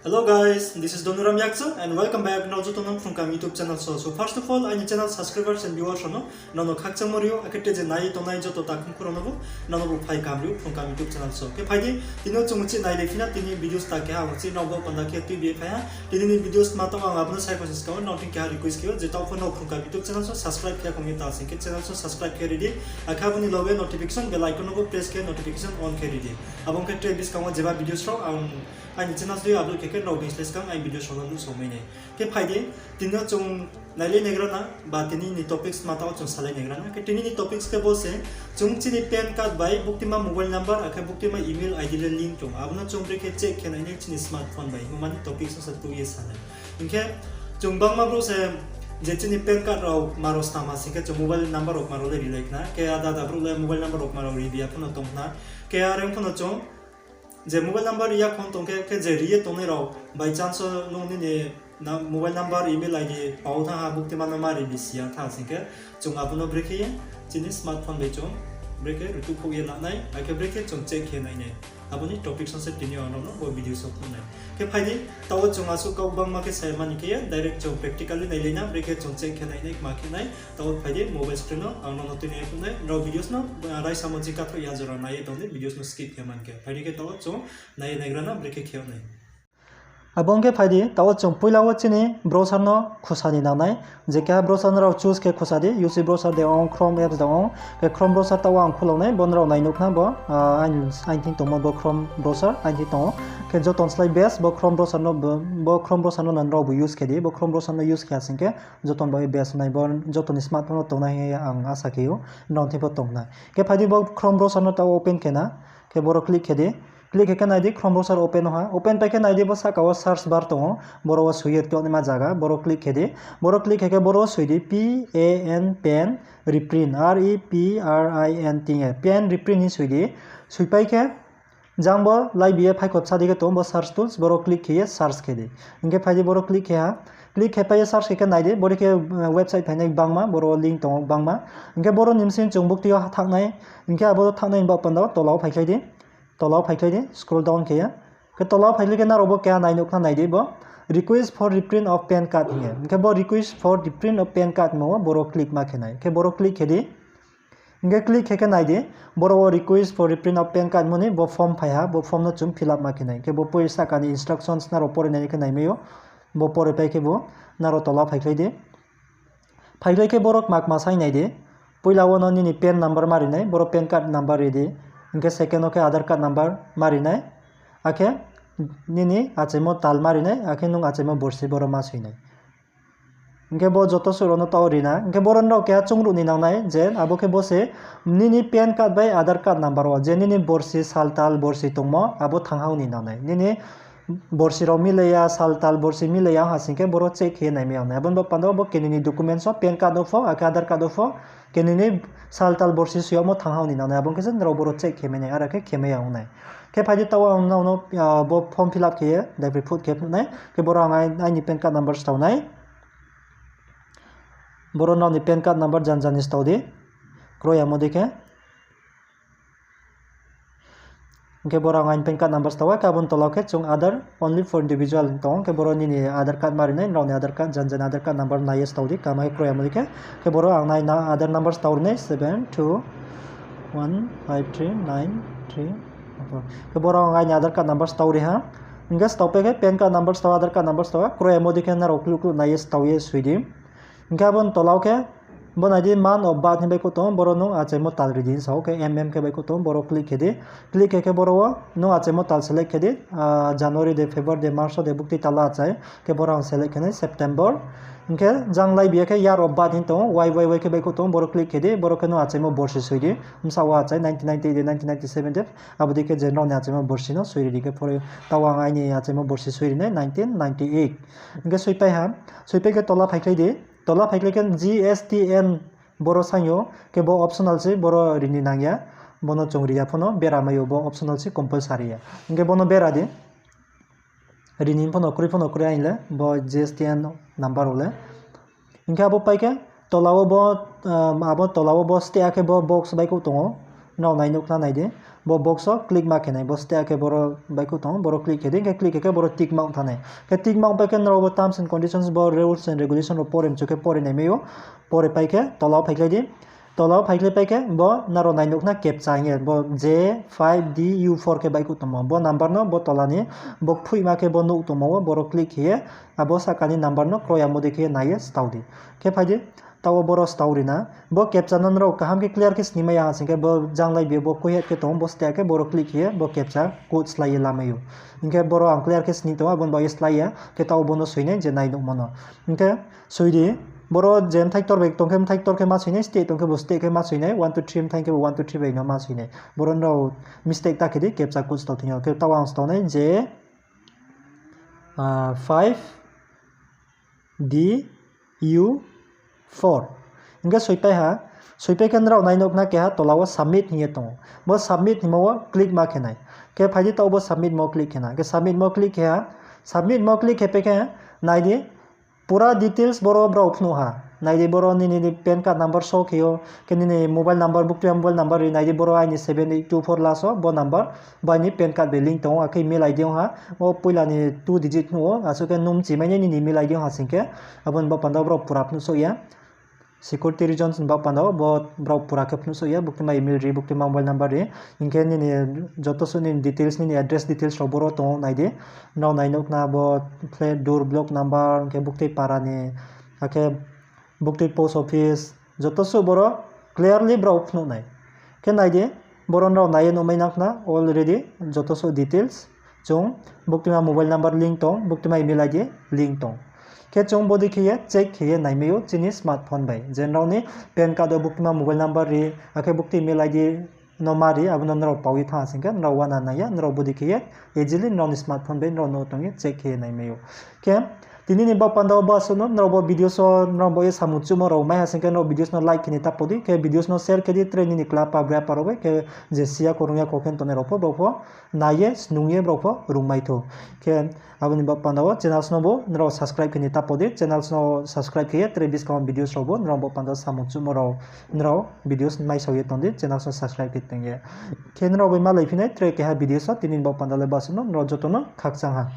Hello guys, this is Donuram Yaksa and welcome back to from YouTube channel. So first of all, I channel subscribers and viewers no kakchang morio akete je nai to nai joto takum kuronobu nono pai kamru from YouTube channel. So ke phaidi tino chungchi nai defina tini videos ta ke ha chi no go panda ke tu bi phaya tini videos ma to ang apna sai process ka no tin ke request ke je ta from YouTube channel so subscribe ke komi ta sin ke channel so subscribe ke ready akhabuni lobe notification bell icon go press ke notification on ke ready abong ke trevis ka jeba videos ro anh channel do upload ke no business kang ai video solo so mai ne ke phaide tinno chung naile negrana ba tini ni topics matao chung sale negrana ke tini ni topics ke bose chung chini pan card bai buktima mobile number akhe buktima email id le link chung abna chung ke check ke nai chini smartphone bai man topics so tu ye sale inke chung bang ma bro se je chini pan card ro maro stama sike chung mobile number ok maro le like na ke ada da bro le mobile number ok maro ri dia phono tong na ke areng phono chung J mobile number या phone तोंके के जे रिए तोने रो by chance नोनि ने ना mobile number email ID पाउ था बुकते मान मारि बिसिया था सिके जों आपनो ब्रेके चिनि स्मार्टफोन बेचो ब्रेके रुतु खोये लानाय आके ब्रेके जों चेक खेनाय ने आपनि टॉपिक संसे तिनि अननो वो वीडियो सब ने के फाइदि ताव जों आसु काउ बां माके सायमानि के डायरेक्ट जों प्रैक्टिकली नायलेना ब्रेके जों चेक खेनाय ने माखिनाय ताव फाइदि मोबाइल स्क्रीन आनो नतुनि ने रो वीडियोस न राय सामजि का तो या जरा नाय तोने वीडियोस न स्किप के मान के फाइदि के ताव जों नाय नायग्राना ब्रेके खेनाय abongke phaidi tawo chung puilawo chini browser no khusani nanai je ka browser no choose ke khusadi UC browser de on Chrome apps da on ke Chrome browser tawo ang khulonai bonro nai nukna bo I think tomo bo Chrome browser I think to ke joton slide base bo Chrome browser no bo Chrome browser no nan ro bo use ke di bo Chrome browser no use ke asing ke joton bo base nai bo joton smartphone to nai ang asa ke yo non tipo tong na ke phaidi bo Chrome browser no tawo open ke na ke boro click ke di click ke naidi Chrome browser open ha open pa ke naidi bo saka wa search bar to boro wa suyer to ni ma jaga boro click ke di boro click ke boro suidi pen reprint REPRINT pen reprint ni suidi suipai ke jangbo lai biye phai kop sadi ke to bo search tools boro click ke search ke di inge phai boro click ke ha click ke pa search ke naidi boro ke website phai nai bangma boro link to bangma inge boro nimsin chungbuk ti thaknai inge abo thaknai ba panda to law phai khai di tolaw phaikle di scroll down ke ke tolaw phaikle ke na robo ke nai nukna nai di bo request for reprint of pan card hinge ke bo request for reprint of pan card mo boro click ma khenai ke boro click ke di inge click ke nai di boro request for reprint of pan card mo ni bo form phaiha bo form no chum fill up ma khenai ke bo poisa ka ni instructions na ro pore nai ke nai meyo bo pore pai ke bo na ro tolaw phaikle di phaikle ke borok mak ma sai nai di poila wono ni pan number mari nai boro pan card number ready इनके second okay आधार card number मारिनाय आखे निनी आचेमो ताल मारिनाय आखे नुं आचेमो बरसि बरो मासुइनाय इनके बो जतो सुरनो तावरिना इनके boron रो के चंगरु नि नांनाय जे आबो के बसे निनी पैन कार्ड बाय आधार कार्ड नंबर वा जे निनी बरसि सालताल बरसि तंगमो आबो थांहाव नि नांनाय निनी बरसि रो मिलेया सालताल बरसि मिलेया हासिंके बरो चेक हे नाय मेयाव नाय बन पांदो बो केनिनि documents of PAN card of आखे आधार कार्ड ऑफ केनिनि सालताल बरसि सुयामो थांहाव नि नांनाय आबो के रो बरो चेक हेमेनाय आरो के खेमेयाव नाय के फाइदि ताव उनाव बो फॉर्म फिल अप के दाइब्रि फुट के नाय के बरो आंनि पैन कार्ड नंबर स्टावनाय बरो नावनि पैन कार्ड नंबर जानजानि स्टावदि क्रोया मोदिके के बरो आंनि पैन कार्ड नंबर स्टावा काबन तलाके chung other only for individual tong के बरो नि आधार कार्ड मारिनाय नावनि आधार कार्ड जानजानि आधार कार्ड नंबर नाय स्टावदि कामाय क्रोया मोदिके के बरो आंनाय ना आधार नंबर स्टावनाय 72153934 के बरो आंनि आधार कार्ड नंबर स्टावरि हा इंगे स्टावपे के पैन कार्ड नंबर स्टाव आधार कार्ड नंबर स्टावा क्रोया मोदिके ना रोक्लुकु नाय स्टावये सुइदि इंगाबन तलावके बनादि मान of birth ni bai ko to boro no achemo tal ridin saw ke ke bai ko to boro click ke boro no achemo tal select ke di January de February de March de bukti tala achai ke boro select ke September inke janglai biya ke year of birth to yy ke bai ko to boro click ke di boro ke no achemo borsi suidi umsawa achai 1990 de 1997 de abudi ke general ne achemo borsi no suidi ke pore tawang ai ni achemo borsi suidi ne 1998 inke suipai ha suipai ke tola phaiklai di tola phaiklekan GSTN boro sanyo ke bo optional si boro rini nangya bono chongriya phono bera mayo bo optional si compulsory ya inge bono bera di rini phono kuri ainle bo GSTN number ole inge abo paike tolawo bo stay ke bo box bai ko tongo no nainok na naide bo box o click ma kenai bo ste ke boro baiku tong boro click ke ke click ke boro tick mount thane ke tick mount pa ke no bo terms and conditions bo rules and regulation ro porem chuke pore nei meyo pore pai ke tolao phaikle di tolao phaikle pai ke bo naro nainok na captcha nge bo J5DU4 ke baiku tomo bo number no bo tolani bo phui ma ke bo no tomo boro click he abo sakani number no kroya mode ke naye staudi ke phaidi tawo boro story na bo captcha non ro kaham ke clear ke snima ya singke bo janglai be bo kohet ke tong bo sta ke boro click he bo captcha code slai lamayu inke boro ang clear ke sni to abon bo slai ke tawo bono suine je nai dong mono inke suidi boro jem thai tor bek tongkem thai tor ke ma suine state tongke bo state ke ma suine 1 2 3 thank you 1 2 3 be no ma suine boro no mistake ta ke di captcha code sto thino ke tawo ang sto ne je 5DU4 इनका सोइpai kan rau nainok na ke ha tolawa submit hiye tong bo submit himo click ma khenai ke phaidi to bo submit mo click khena ke submit mo click he submit mo click hepe ke naidi pura details boro bro phnu ha naidi boro ni pan card number show khio ke ni mobile number book to mobile number naidi boro ai ni 7824 laso bo number ba ni pan card be link tong akai mail id ha o puila ni 2 digit no aso ke num chi mai ni mail id ha singke abon ba panda bro pura phnu so ya security reasons ba panda bo bro pura ke phnu so ya bukti ma email ri bukti ma mobile number ri inke ni joto so ni details ni address details ro boro to naidi no nainok na bo flat door block number ke bukti para ni ake bukti post office joto so boro clearly bro phnu nai ke naidi boro no nai no mai nakna already joto so details chong bukti ma mobile number link tong bukti ma email id link tong ke chong bodi khiye check khiye naimeyo chini smartphone bai jenrau ni pan card bukti ma mobile number ri ake bukti email id no mari abun no pawi tha singka no wana na ya no bodi khiye easily non smartphone bai no tongi check khiye naimeyo ke tini ni ba panda ba sono no bo video so no bo samuchu mo ro mai hasingka no videos no like ni tapodi ke videos no share ke di training ni club pa bra parobe ke jesia korungya koken tone ropo bofo naye snungye bofo rungmai tho ke aboni ba panda channel no bo no subscribe ke ni tapodi channel no subscribe ke tre discount videos robo no bo panda samuchu mo ro no videos mai soye tondi channel no subscribe ke tenge ke no bo ma leifine tre ke ha videos tini ba panda le basono no jotono khakchang ha